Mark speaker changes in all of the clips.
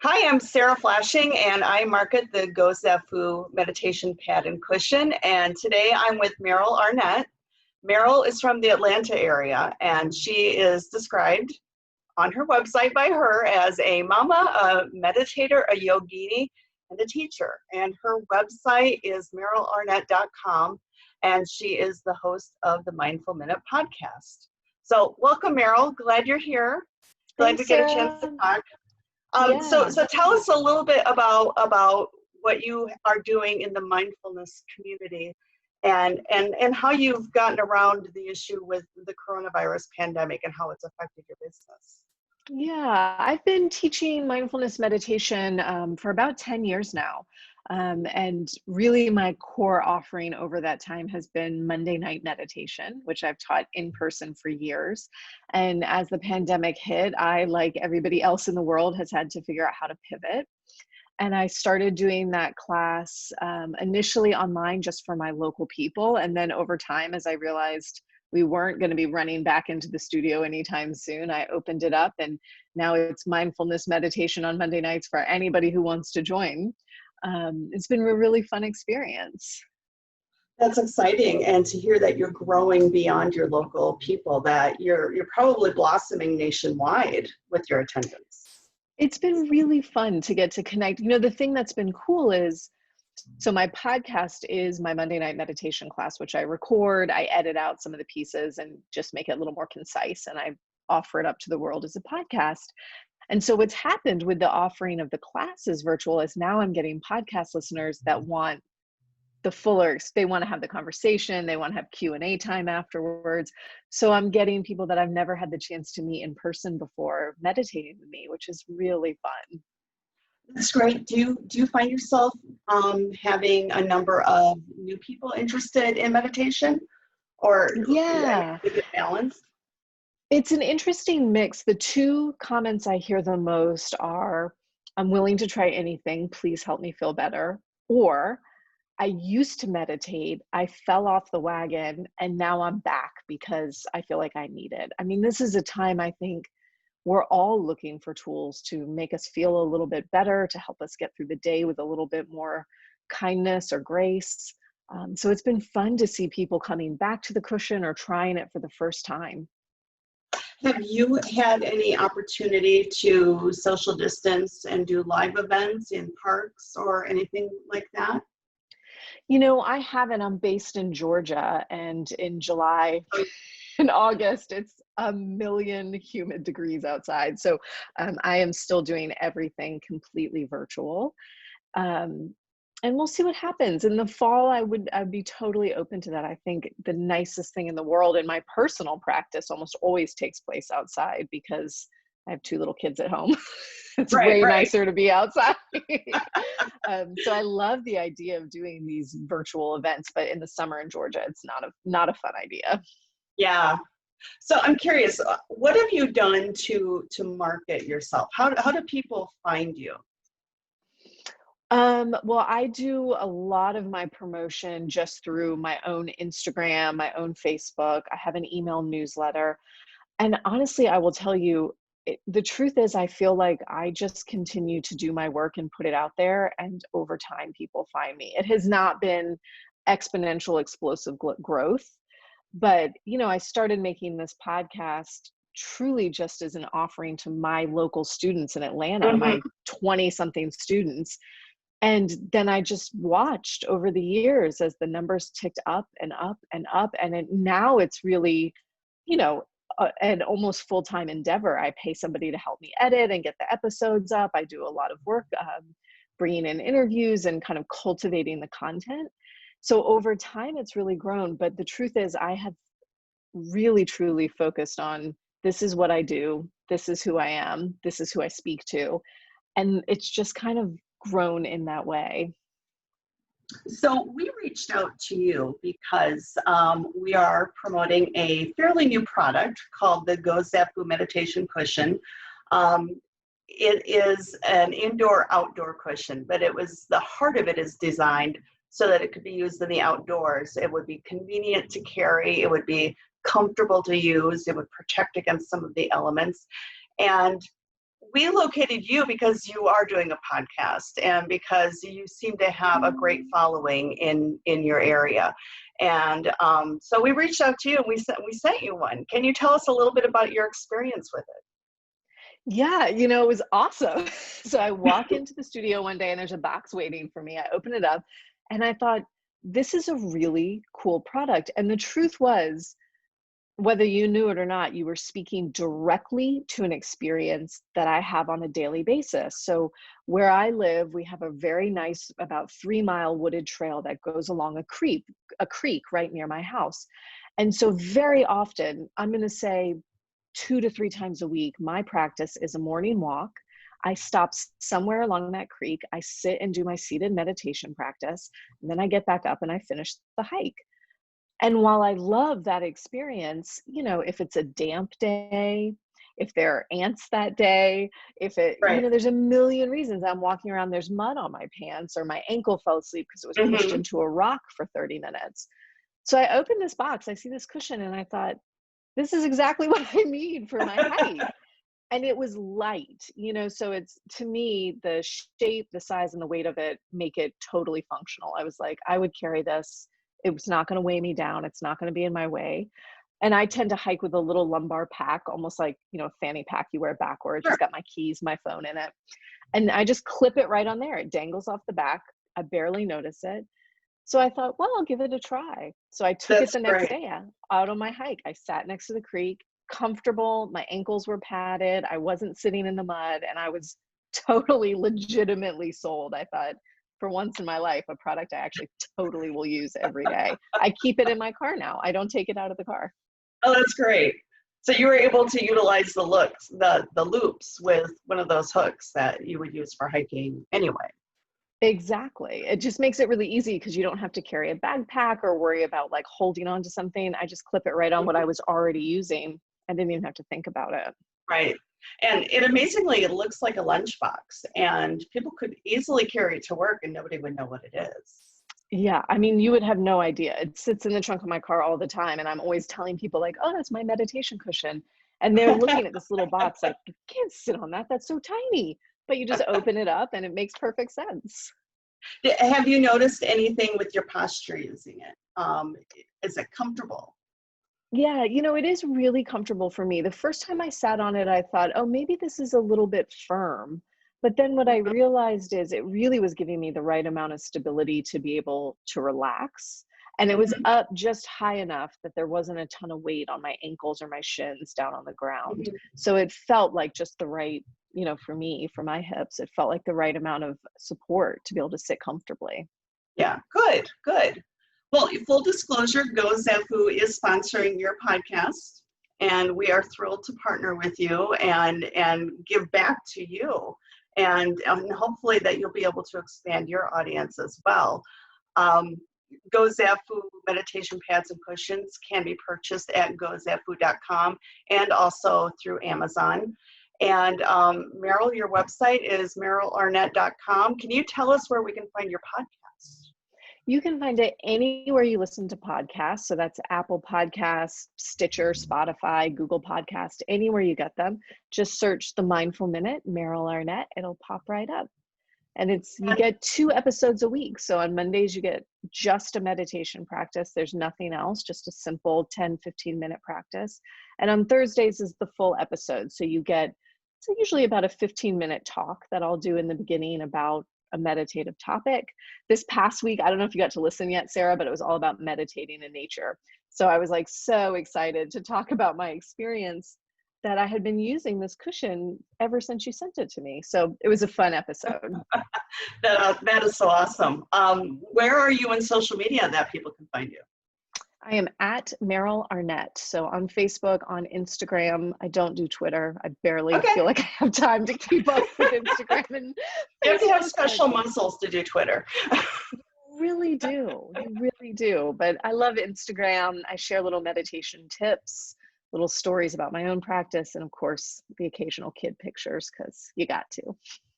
Speaker 1: Hi, I'm Sarah Flashing, and I market the Go Zafu meditation pad and cushion. And today I'm with Meryl Arnett. Meryl is from the Atlanta area, and she is described on her website by her as a mama, a meditator, a yogini, and a teacher. And her website is merylarnett.com, and she is the host of the Mindful Minute podcast. So welcome, Meryl. Glad you're here. Glad
Speaker 2: Thanks,
Speaker 1: to get a chance to
Speaker 2: Sarah.
Speaker 1: talk.
Speaker 2: Yeah.
Speaker 1: So tell us a little bit about what you are doing in the mindfulness community and how you've gotten around the issue with the coronavirus pandemic and how it's affected your business.
Speaker 2: Yeah, I've been teaching mindfulness meditation for about 10 years now. And really my core offering over that time has been Monday night meditation, which I've taught in person for years. And as the pandemic hit, I, like everybody else in the world, has had to figure out how to pivot. And I started doing that class initially online just for my local people. And then over time, as I realized we weren't going to be running back into the studio anytime soon, I opened it up, and now it's mindfulness meditation on Monday nights for anybody who wants to join. It's been a really fun experience.
Speaker 1: That's exciting, and to hear that you're growing beyond your local people, that you're probably blossoming nationwide with your attendance.
Speaker 2: It's been really fun to get to connect. You know, the thing that's been cool is, so my podcast is my Monday night meditation class, which I record, I edit out some of the pieces and just make it a little more concise, and I offer it up to the world as a podcast. And so what's happened with the offering of the classes virtual is now I'm getting podcast listeners that want the fuller, they want to have the conversation, they want to have Q&A time afterwards. So I'm getting people that I've never had the chance to meet in person before meditating with me, which is really fun.
Speaker 1: That's great. Do you find yourself having a number of new people interested in meditation, or
Speaker 2: Yeah,
Speaker 1: a good balance?
Speaker 2: it's an interesting mix. The two comments I hear the most are, I'm willing to try anything, please help me feel better. Or, I used to meditate, I fell off the wagon, and now I'm back because I feel like I need it. I mean, this is a time I think we're all looking for tools to make us feel a little bit better, to help us get through the day with a little bit more kindness or grace. So it's been fun to see people coming back to the cushion or trying it for the first time.
Speaker 1: Have you had any opportunity to social distance and do live events in parks or anything like that?
Speaker 2: You know, I haven't. I'm based in Georgia, and in July and August, it's a million humid degrees outside. So I am still doing everything completely virtual. And we'll see what happens. In the fall, I'd be totally open to that. I think the nicest thing in the world in my personal practice almost always takes place outside because I have two little kids at home. It's
Speaker 1: Right.
Speaker 2: way nicer to be outside. So I love the idea of doing these virtual events, but in the summer in Georgia, it's not a fun idea.
Speaker 1: Yeah. So I'm curious, what have you done to market yourself? How do people find you?
Speaker 2: Well, I do a lot of my promotion just through my own Instagram, my own Facebook. I have an email newsletter. And honestly, I will tell you, the truth is, I feel like I just continue to do my work and put it out there. And over time, people find me. It has not been exponential, explosive growth. But, you know, I started making this podcast truly just as an offering to my local students in Atlanta, my 20-something students. And then I just watched over the years as the numbers ticked up and up and up. And now it's really, you know, an almost full-time endeavor. I pay somebody to help me edit and get the episodes up. I do a lot of work bringing in interviews and kind of cultivating the content. So over time, it's really grown. But the truth is, I have really, truly focused on, this is what I do. This is who I am. This is who I speak to. And it's just kind of grown in that way.
Speaker 1: So we reached out to you because we are promoting a fairly new product called the Go Zafu meditation cushion. It is an indoor-outdoor cushion, but the heart of it is designed so that it could be used in the outdoors. It would be convenient to carry. It would be comfortable to use. It would protect against some of the elements. And we located you because you are doing a podcast and because you seem to have a great following in your area. And so we reached out to you and we sent you one. Can you tell us a little bit about your experience with it?
Speaker 2: Yeah, it was awesome. So I walk into the studio one day and there's a box waiting for me. I open it up and I thought, this is a really cool product. And the truth was, whether you knew it or not, you were speaking directly to an experience that I have on a daily basis. So where I live, we have a very nice, about 3-mile wooded trail that goes along a creek right near my house. And so very often, I'm going to say 2 to 3 times a week, my practice is a morning walk. I stop somewhere along that creek. I sit and do my seated meditation practice. And then I get back up and I finish the hike. And while I love that experience, if it's a damp day, if there are ants that day, if it,
Speaker 1: Right.
Speaker 2: there's a million reasons I'm walking around, there's mud on my pants or my ankle fell asleep because it was pushed into a rock for 30 minutes. So I opened this box, I see this cushion and I thought, this is exactly what I need for my hike. And it was light, so it's, to me, the shape, the size and the weight of it make it totally functional. I was like, I would carry this. It's not going to weigh me down. It's not going to be in my way. And I tend to hike with a little lumbar pack, almost like, a fanny pack you wear backwards.
Speaker 1: Sure.
Speaker 2: It's got my keys, my phone in it. And I just clip it right on there. It dangles off the back. I barely notice it. So I thought, well, I'll give it a try. So I took it the next day out on my hike. I sat next to the creek, comfortable. My ankles were padded. I wasn't sitting in the mud and I was totally legitimately sold. I thought, for once in my life, a product I actually totally will use every day. I keep it in my car now. I don't take it out of the car.
Speaker 1: Oh, that's great. So you were able to utilize the loops with one of those hooks that you would use for hiking anyway.
Speaker 2: Exactly. It just makes it really easy because you don't have to carry a backpack or worry about like holding on to something. I just clip it right on what I was already using. I didn't even have to think about it.
Speaker 1: Right. And it looks like a lunchbox and people could easily carry it to work and nobody would know what it is.
Speaker 2: Yeah. I mean, you would have no idea. It sits in the trunk of my car all the time. And I'm always telling people like, oh, that's my meditation cushion. And they're looking at this little box like, you can't sit on that. That's so tiny. But you just open it up and it makes perfect sense.
Speaker 1: Have you noticed anything with your posture using it? Is it comfortable?
Speaker 2: Yeah, it is really comfortable for me. The first time I sat on it, I thought, oh, maybe this is a little bit firm. But then what I realized is it really was giving me the right amount of stability to be able to relax. And it was up just high enough that there wasn't a ton of weight on my ankles or my shins down on the ground. So it felt like just the right, for me, for my hips, it felt like the right amount of support to be able to sit comfortably.
Speaker 1: Yeah, good. Well, full disclosure, Go Zafu is sponsoring your podcast, and we are thrilled to partner with you and give back to you, and hopefully that you'll be able to expand your audience as well. Go Zafu meditation pads and cushions can be purchased at gozafu.com and also through Amazon. And Meryl, your website is merylarnett.com. Can you tell us where we can find your podcast?
Speaker 2: You can find it anywhere you listen to podcasts. So that's Apple Podcasts, Stitcher, Spotify, Google Podcast, anywhere you get them. Just search The Mindful Minute, Meryl Arnett. It'll pop right up. And you get 2 episodes a week. So on Mondays, you get just a meditation practice. There's nothing else, just a simple 10, 15-minute practice. And on Thursdays is the full episode. So you get, it's usually about a 15-minute talk that I'll do in the beginning about a meditative topic. This past week, I don't know if you got to listen yet, Sarah, but it was all about meditating in nature. So I was like so excited to talk about my experience that I had been using this cushion ever since you sent it to me. So it was a fun episode.
Speaker 1: That is so awesome. Where are you on social media that people can find you?
Speaker 2: I am at Meryl Arnett. So on Facebook, on Instagram. I don't do Twitter. I barely feel like I have time to keep up with Instagram and
Speaker 1: You have to have special muscles to do Twitter.
Speaker 2: You really do. But I love Instagram. I share little meditation tips, little stories about my own practice, and of course, the occasional kid pictures, because you got to.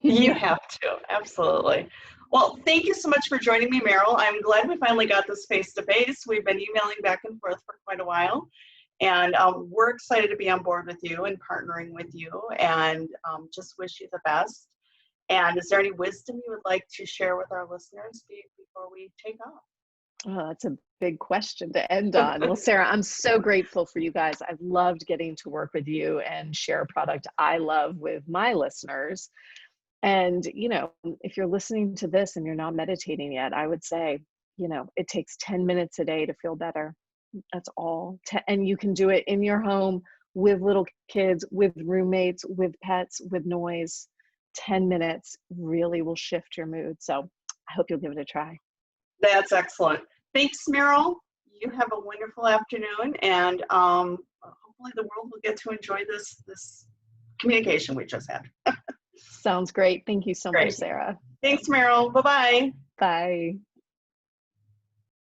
Speaker 1: You have to, absolutely. Well, thank you so much for joining me, Meryl. I'm glad we finally got this face-to-face. We've been emailing back and forth for quite a while. And we're excited to be on board with you and partnering with you, and just wish you the best. And is there any wisdom you would like to share with our listeners before we take off?
Speaker 2: Oh, that's a big question to end on. Well, Sarah, I'm so grateful for you guys. I've loved getting to work with you and share a product I love with my listeners. And, if you're listening to this and you're not meditating yet, I would say, it takes 10 minutes a day to feel better. That's all. And you can do it in your home with little kids, with roommates, with pets, with noise. 10 minutes really will shift your mood. So I hope you'll give it a try.
Speaker 1: That's excellent. Thanks, Meryl. You have a wonderful afternoon, and hopefully the world will get to enjoy this communication we just had.
Speaker 2: Sounds great. Thank you so
Speaker 1: Great.
Speaker 2: much, Sarah.
Speaker 1: Thanks, Meryl. Bye-bye.
Speaker 2: Bye.